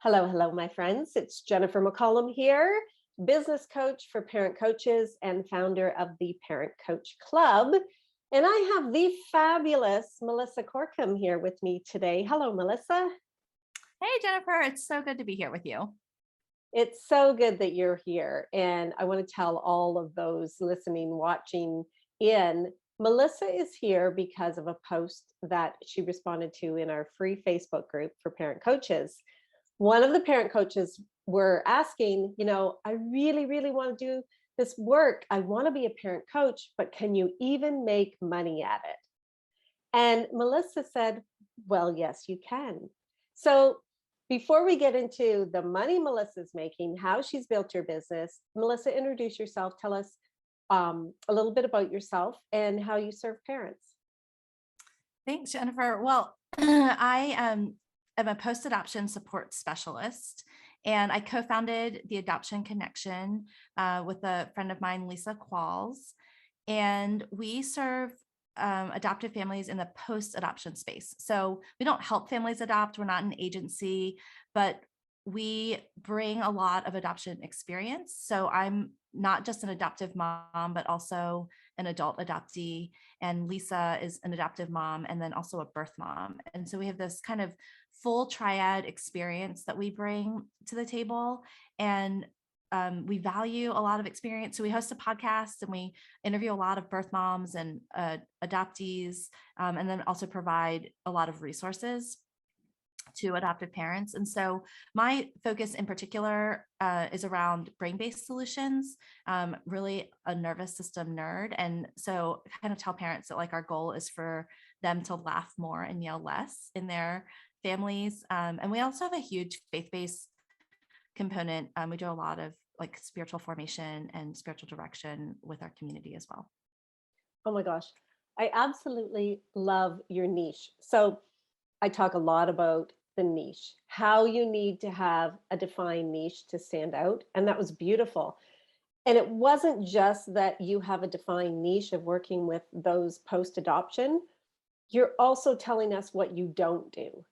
Hello, hello, my friends. It's Jennifer McCollum here, business coach for parent coaches and founder of the Parent Coach Club. And I have the fabulous Melissa Corkum here with me today. Hello, Melissa. Hey, Jennifer, it's so good to be here with you. It's so good that you're here. And I want to tell all of those listening, watching in. Melissa is here because of a post that she responded to in our free Facebook group for parent coaches. One of the parent coaches were asking, I really, really want to do this work. I want to be a parent coach, but can you even make money at it? And Melissa said, well, yes, you can. So before we get into the money Melissa's making, how she's built her business, Melissa, introduce yourself. Tell us a little bit about yourself and how you serve parents. Thanks, Jennifer. Well, I am a post-adoption support specialist, and I co-founded the Adoption Connection with a friend of mine, Lisa Qualls, and we serve adoptive families in the post-adoption space. So we don't help families adopt. We're not an agency, but we bring a lot of adoption experience. So I'm not just an adoptive mom, but also an adult adoptee. And Lisa is an adoptive mom and then also a birth mom. And so we have this kind of full triad experience that we bring to the table. And we value a lot of experience. So we host a podcast and we interview a lot of birth moms and adoptees, and then also provide a lot of resources to adoptive parents. And so my focus in particular is around brain-based solutions, really a nervous system nerd. And so I kind of tell parents that like our goal is for them to laugh more and yell less in their families. And we also have a huge faith-based component. We do a lot of like spiritual formation and spiritual direction with our community as well. Oh my gosh, I absolutely love your niche. So I talk a lot about the niche, how you need to have a defined niche to stand out. And that was beautiful. And it wasn't just that you have a defined niche of working with those post adoption, you're also telling us what you don't do.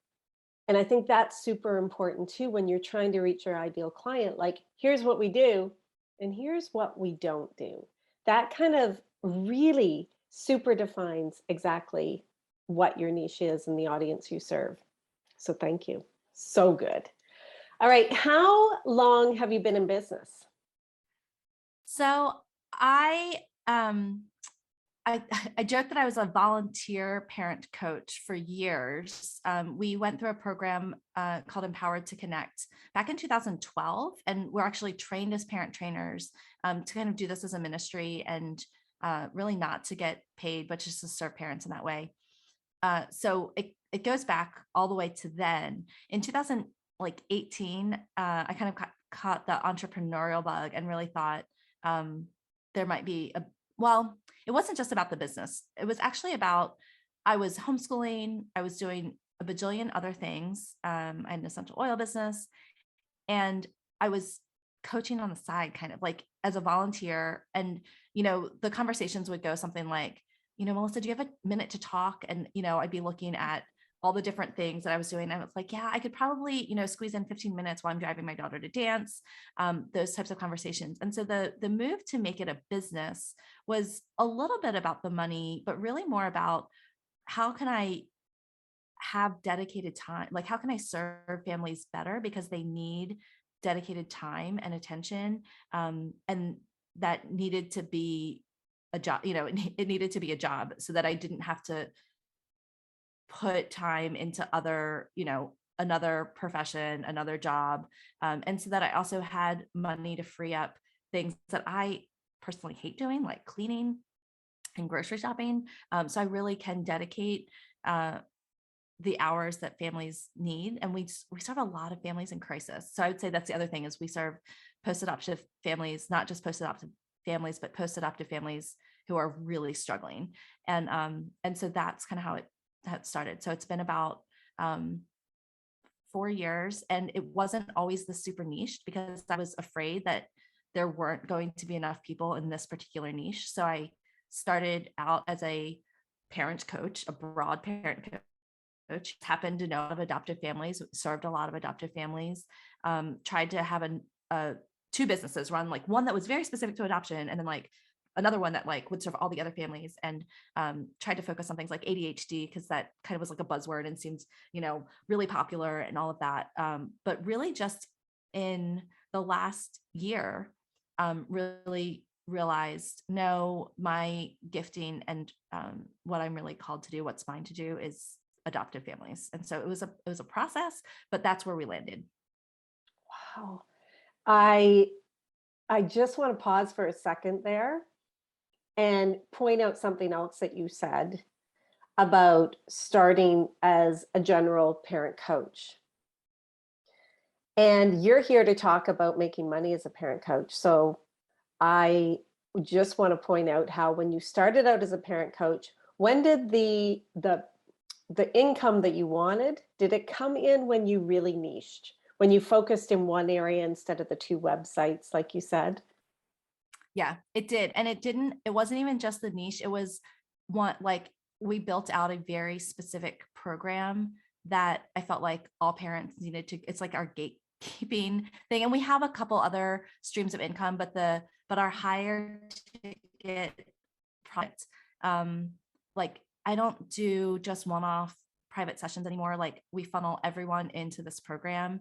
And I think that's super important too when you're trying to reach your ideal client. Like, here's what we do, and here's what we don't do. That kind of really super defines exactly what your niche is and the audience you serve. So thank you. So good. All right. How long have you been in business? So I um I, I joke that I was a volunteer parent coach for years. We went through a program called Empowered to Connect back in 2012, and we're actually trained as parent trainers to kind of do this as a ministry and really not to get paid, but just to serve parents in that way. So it goes back all the way to then. In 2018, I kind of caught the entrepreneurial bug and really thought there might be well, it wasn't just about the business. It was actually about, I was homeschooling, I was doing a bajillion other things. I had an essential oil business, and I was coaching on the side, kind of like as a volunteer. And, the conversations would go something like, Melissa, do you have a minute to talk? And, I'd be looking at all the different things that I was doing. And it's like, yeah, I could probably, squeeze in 15 minutes while I'm driving my daughter to dance, those types of conversations. And so the move to make it a business was a little bit about the money, but really more about how can I have dedicated time? Like, how can I serve families better because they need dedicated time and attention? And that needed to be a job, it needed to be a job so that I didn't have to put time into other, another profession, another job. And so that I also had money to free up things that I personally hate doing, like cleaning and grocery shopping. So I really can dedicate the hours that families need. And we serve a lot of families in crisis. So I would say that's the other thing is we serve post-adoptive families, not just post-adoptive families, but post-adoptive families who are really struggling. And so that's kind of how it started. So it's been about 4 years, and it wasn't always the super niche because I was afraid that there weren't going to be enough people in this particular niche. So I started out as a parent coach, a broad parent coach, happened to know a lot of adoptive families, served a lot of adoptive families, tried to have two businesses run, like one that was very specific to adoption, and then like another one that like would serve all the other families, and tried to focus on things like ADHD because that kind of was like a buzzword and seemed, really popular and all of that. But really just in the last year, really realized, no, my gifting and what I'm really called to do, what's mine to do, is adoptive families. And so it was a process, but that's where we landed. Wow. I just want to pause for a second there and point out something else that you said about starting as a general parent coach. And you're here to talk about making money as a parent coach. So I just want to point out how when you started out as a parent coach, when did the income that you wanted, did it come in when you really niched? When you focused in one area instead of the two websites, like you said? Yeah, it did. And it wasn't even just the niche. It was like we built out a very specific program that I felt like all parents needed to, it's like our gatekeeping thing. And we have a couple other streams of income, but our higher ticket product, like I don't do just one-off private sessions anymore. Like we funnel everyone into this program.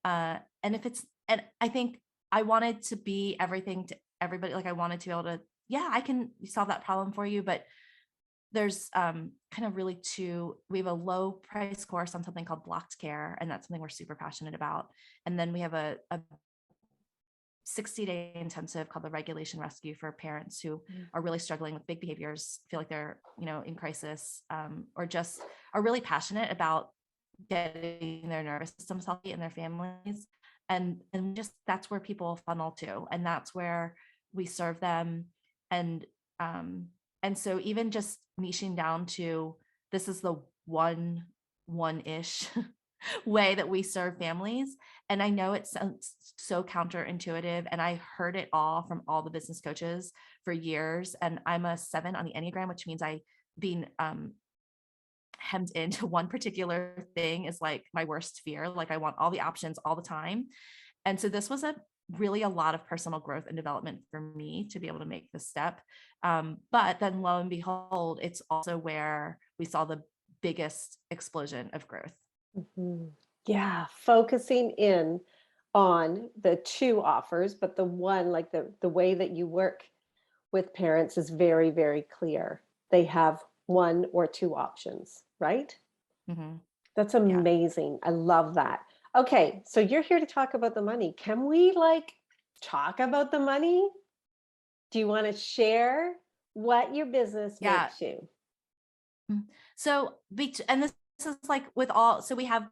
And I think I wanted to be everything to everybody. Like I wanted to be able to, yeah, I can solve that problem for you. But there's kind of really we have a low price course on something called blocked care. And that's something we're super passionate about. And then we have a 60-day intensive called the Regulation Rescue for parents who are really struggling with big behaviors, feel like they're, in crisis, or just are really passionate about getting their nervous systems healthy in their families. And just that's where people funnel to, and that's where we serve them. And so even just niching down to, this is the one-ish way that we serve families. And I know it sounds so counterintuitive, and I heard it all from all the business coaches for years. And I'm a 7 on the Enneagram, which means being hemmed into one particular thing is like my worst fear. Like I want all the options all the time. And so this was really a lot of personal growth and development for me to be able to make this step. But then lo and behold, it's also where we saw the biggest explosion of growth. Mhm. Yeah, focusing in on the two offers, but the one, like the way that you work with parents is very, very clear. They have one or two options, right? Mm-hmm. That's Yeah. amazing. I love that. Okay, so you're here to talk about the money. Can we talk about the money? Do you want to share what your business Yeah. makes you? So, and this is like with all, so we have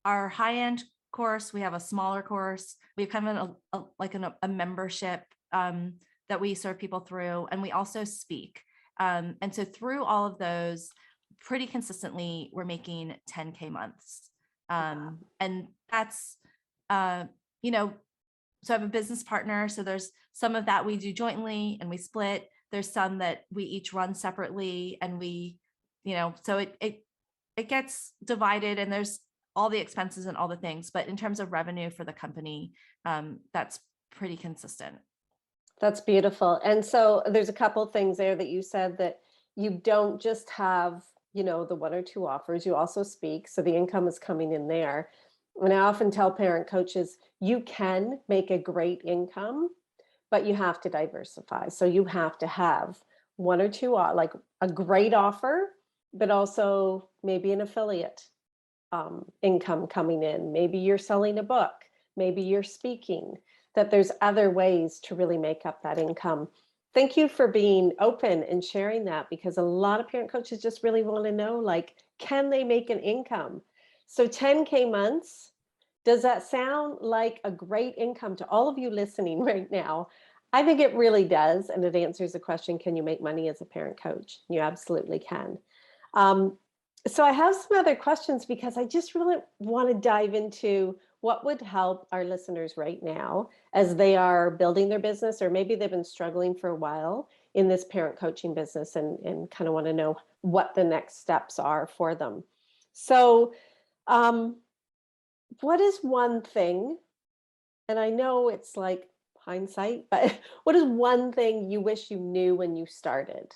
our high-end course, we have a smaller course, we have kind of a membership that we serve people through, and we also speak. And so through all of those, pretty consistently, we're making 10K months. And that's, so I have a business partner. So there's some of that we do jointly and we split. There's some that we each run separately, and so it gets divided, and there's all the expenses and all the things. But in terms of revenue for the company, that's pretty consistent. That's beautiful. And so there's a couple things there that you said, that you don't just have, the one or two offers, you also speak. So the income is coming in there. And I often tell parent coaches, you can make a great income, but you have to diversify. So you have to have one or two, like a great offer, but also maybe an affiliate income coming in. Maybe you're selling a book, maybe you're speaking, that there's other ways to really make up that income. Thank you for being open and sharing that, because a lot of parent coaches just really want to know, can they make an income? So 10K months, does that sound like a great income to all of you listening right now? I think it really does. And it answers the question, can you make money as a parent coach? You absolutely can. So I have some other questions, because I just really want to dive into what would help our listeners right now as they are building their business, or maybe they've been struggling for a while in this parent coaching business and kind of want to know what the next steps are for them. So, um, what is one thing, and I know it's like hindsight, but what is one thing you wish you knew when you started?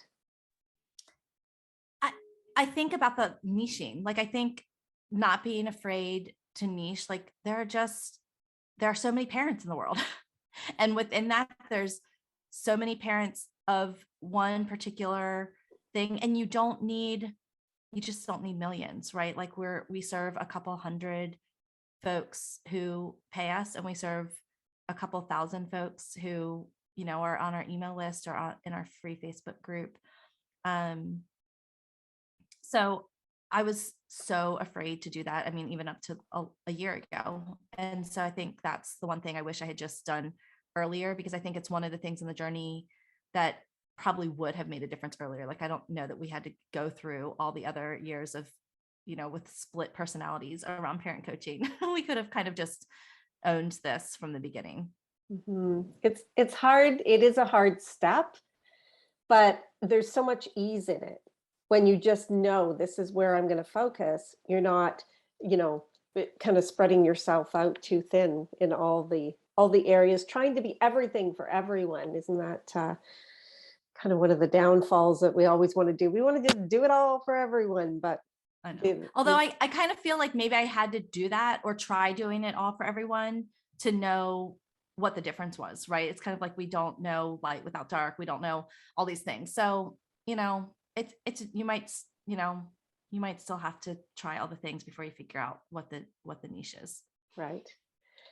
I I think about the niching. Like I think not being afraid to niche, like there are so many parents in the world. And within that, there's so many parents of one particular thing. And you just don't need millions, right? Like we serve a couple hundred folks who pay us, and we serve a couple thousand folks who, are on our email list or in our free Facebook group. Um, so I was so afraid to do that. I mean, even up to a year ago. And so I think that's the one thing I wish I had just done earlier, because I think it's one of the things in the journey that probably would have made a difference earlier. Like, I don't know that we had to go through all the other years of, with split personalities around parent coaching. We could have kind of just owned this from the beginning. It's hard. It is a hard step, but there's so much ease in it when you just know this is where I'm going to focus. You're not, kind of spreading yourself out too thin in all the areas, trying to be everything for everyone. Isn't that kind of one of the downfalls that we always want to do? We want to just do it all for everyone, but I know. it, Although I kind of feel like maybe I had to do that or try doing it all for everyone to know what the difference was, right? It's kind of like we don't know light without dark. We don't know all these things. So, it's you might still have to try all the things before you figure out what the niche is. right.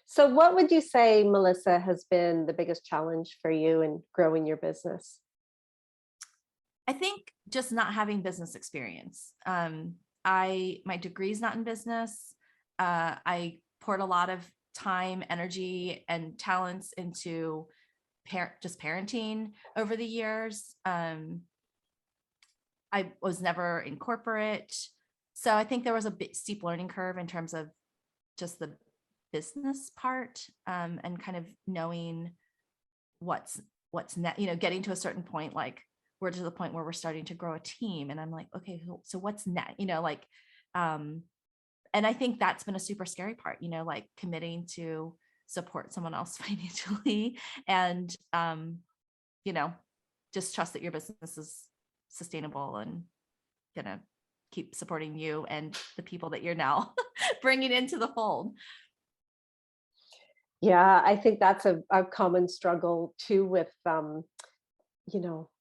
So, what would you say, Melissa, has been the biggest challenge for you in growing your business? I think just not having business experience. My degree's not in business. I poured a lot of time, energy, and talents into just parenting over the years. I was never in corporate, so I think there was a bit steep learning curve in terms of just the business part, and kind of knowing what's getting to a certain point, like we're to the point where we're starting to grow a team, and I'm like, okay, so what's next, like, and I think that's been a super scary part, like committing to support someone else financially, and you know just trust that your business is sustainable and gonna keep supporting you and the people that you're now bringing into the fold. Yeah, I think that's a common struggle too with,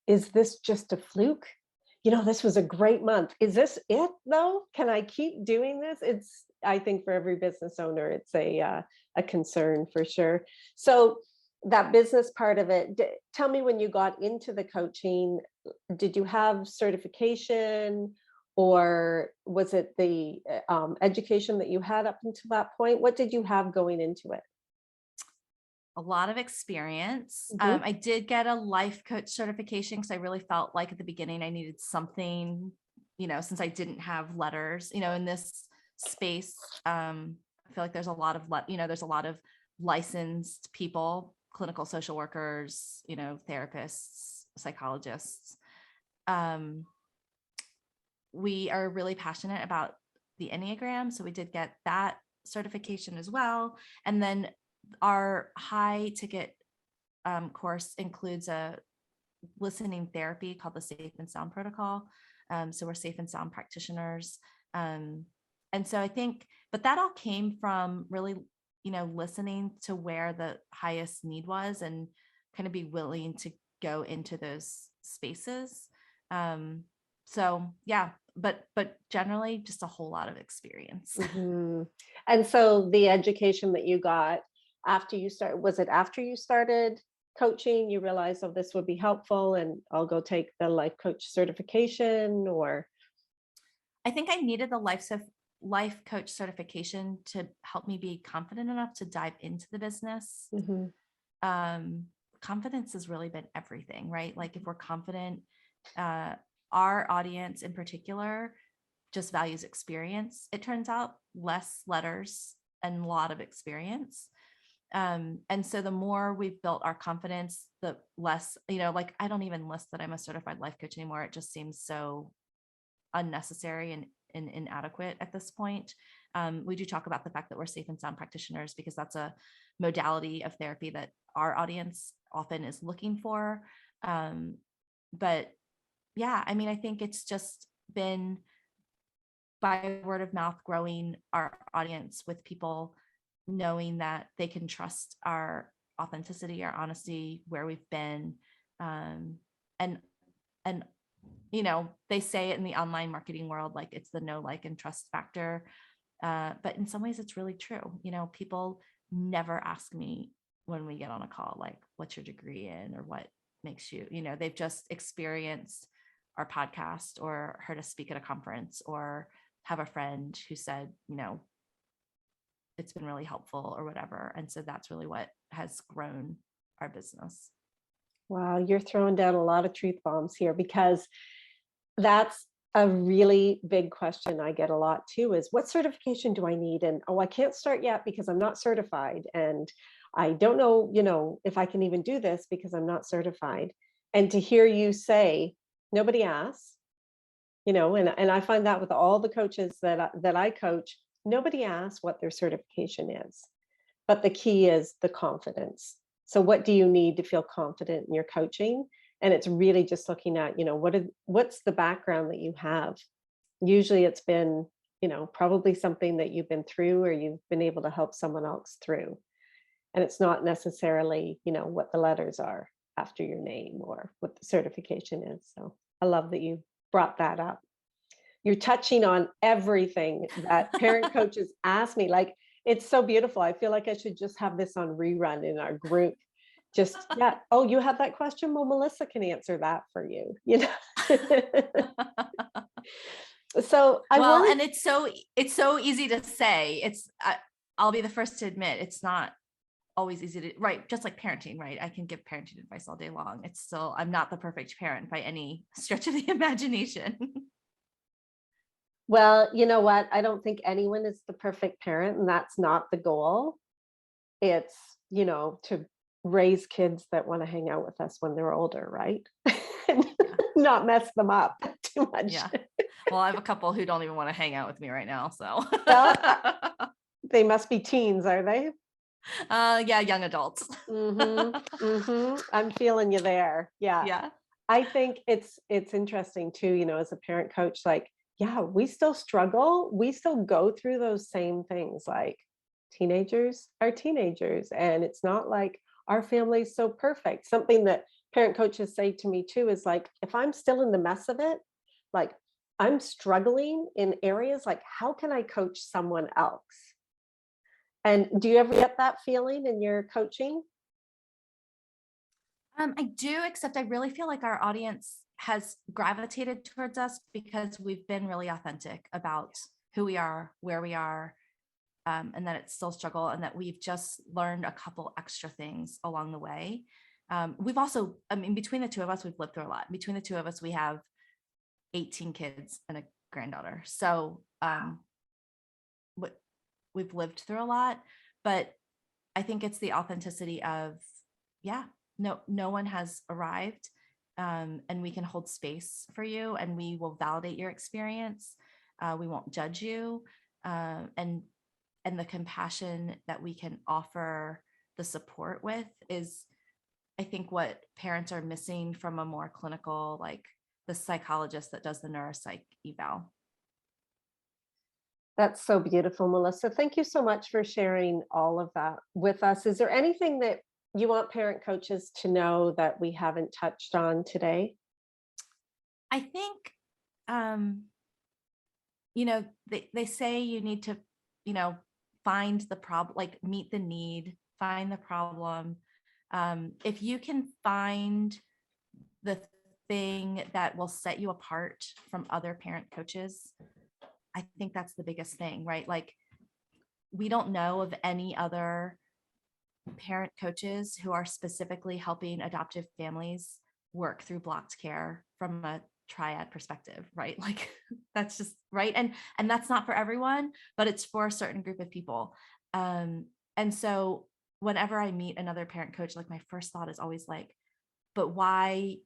is this just a fluke? This was a great month. Is this it though? Can I keep doing this? I think for every business owner, it's a concern for sure. So that business part of it, tell me when you got into the coaching, did you have certification or was it the education that you had up until that point? What did you have going into it? A lot of experience. Mhm. I did get a life coach certification because I really felt like at the beginning I needed something, since I didn't have letters, in this space. I feel like there's a lot of, there's a lot of licensed people, clinical social workers, therapists, psychologists. Um, we are really passionate about the Enneagram, so we did get that certification as well. And then our high ticket course includes a listening therapy called the Safe and Sound Protocol. So we're safe and sound practitioners. And so I think, but that all came from really, listening to where the highest need was and kind of be willing to go into those spaces. So yeah, but generally just a whole lot of experience. Mhm. And so the education that you got was it after you started coaching, you realized, oh, this would be helpful and I'll go take the life coach certification or? I think I needed the life coach certification to help me be confident enough to dive into the business. Mhm. Um, Confidence has really been everything, right? Like if we're confident, uh, our audience in particular just values experience. It turns out less letters and a lot of experience. And so the more we've built our confidence, the less, like I don't even list that I'm a certified life coach anymore. It just seems so unnecessary and inadequate at this point. We do talk about the fact that we're safe and sound practitioners because that's a modality of therapy that our audience often is looking for. But yeah, I mean, I think it's just been by word of mouth growing our audience with people knowing that they can trust our authenticity, our honesty, where we've been. And they say it in the online marketing world, like it's the know, like, and trust factor. But in some ways it's really true. People never ask me when we get on a call, like, what's your degree in, or what makes you, they've just experienced our podcast or heard us speak at a conference or have a friend who said, it's been really helpful or whatever. And so that's really what has grown our business. Wow, you're throwing down a lot of truth bombs here, because that's a really big question I get a lot too, is what certification do I need? And, oh, I can't start yet because I'm not certified. And I don't know, if I can even do this because I'm not certified. And to hear you say, nobody asks, and I find that with all the coaches that I coach, nobody asks what their certification is. But the key is the confidence. So what do you need to feel confident in your coaching? And it's really just looking at, what's the background that you have? Usually it's been, probably something that you've been through or you've been able to help someone else through. And it's not necessarily, what the letters are after your name or what the certification is. So I love that you brought that up. You're touching on everything that parent coaches ask me. Like, it's so beautiful. I feel like I should just have this on rerun in our group. Just, yeah. Oh, you have that question? Well, Melissa can answer that for you, So and it's so easy to say. I'll be the first to admit it's not always easy to, right? Just like parenting, right? I can give parenting advice all day long. I'm not the perfect parent by any stretch of the imagination. Well, you know what? I don't think anyone is the perfect parent, and that's not the goal. It's, to raise kids that want to hang out with us when they're older, right? Not mess them up too much. Yeah. Well, I have a couple who don't even want to hang out with me right now. So well, they must be teens, are they? Yeah, young adults. I'm feeling you there. Yeah. Yeah. I think it's interesting too, as a parent coach, like, yeah, we still struggle. We still go through those same things. Like, teenagers are teenagers, and it's not like our family's so perfect. Something that parent coaches say to me too is like, if I'm still in the mess of it, like, I'm struggling in areas, like, how can I coach someone else? And do you ever get that feeling in your coaching? I do, except I really feel like our audience has gravitated towards us because we've been really authentic about who we are, where we are, and that it's still a struggle, and that we've just learned a couple extra things along the way. We've also, between the two of us, we've lived through a lot. Between the two of us, we have 18 kids and a granddaughter. So we've lived through a lot, but I think it's the authenticity of, yeah, no one has arrived, and we can hold space for you, and we will validate your experience. We won't judge you, and the compassion that we can offer the support with is, I think, what parents are missing from a more clinical, like the psychologist that does the neuropsych eval. That's so beautiful, Melissa. Thank you so much for sharing all of that with us. Is there anything that you want parent coaches to know that we haven't touched on today? I think, they say you need to, find the problem, like meet the need, find the problem. If you can find the thing that will set you apart from other parent coaches, I think that's the biggest thing, right? Like, we don't know of any other parent coaches who are specifically helping adoptive families work through blocked care from a triad perspective, right? Like, that's just right. And that's not for everyone, but it's for a certain group of people. And so whenever I meet another parent coach, like, my first thought is always like, but why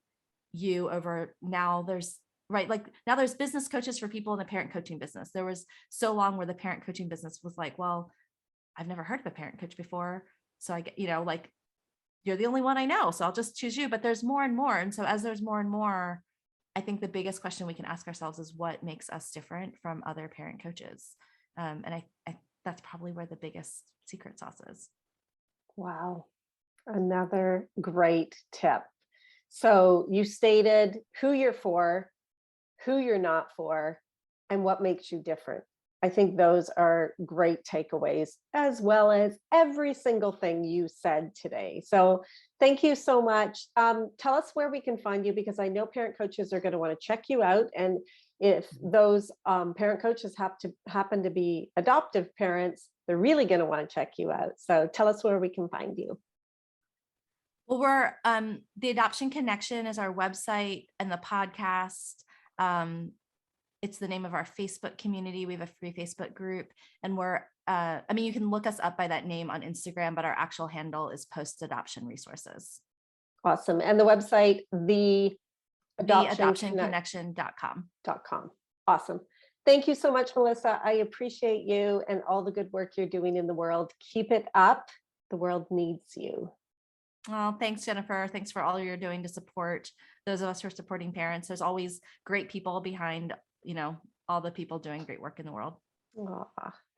you over now? There's right? Like now there's business coaches for people in the parent coaching business. There was so long where the parent coaching business was like, well, I've never heard of a parent coach before. So I get, like you're the only one I know. So I'll just choose you. But there's more and more. And so as there's more and more, I think the biggest question we can ask ourselves is what makes us different from other parent coaches. And I that's probably where the biggest secret sauce is. Wow. Another great tip. So you stated who you're for, who you're not for, and what makes you different. I think those are great takeaways, as well as every single thing you said today. So thank you so much. Tell us where we can find you, because I know parent coaches are going to want to check you out. And if those parent coaches happen to be adoptive parents, they're really going to want to check you out. So tell us where we can find you. Well, we're the Adoption Connection is our website, and the podcast. It's the name of our Facebook community. We have a free Facebook group, and we're you can look us up by that name on Instagram, but our actual handle is Post Adoption Resources. Awesome. And the website, theadoptionconnection.com. Awesome. Thank you so much, Melissa. I appreciate you and all the good work you're doing in the world. Keep it up. The world needs you. Well, thanks, Jennifer. Thanks for all you're doing to support those of us who are supporting parents. There's always great people behind, all the people doing great work in the world. Oh,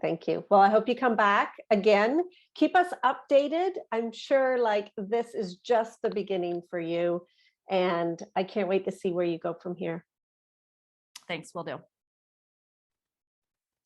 thank you. Well, I hope you come back again. Keep us updated. I'm sure this is just the beginning for you. And I can't wait to see where you go from here. Thanks, will do.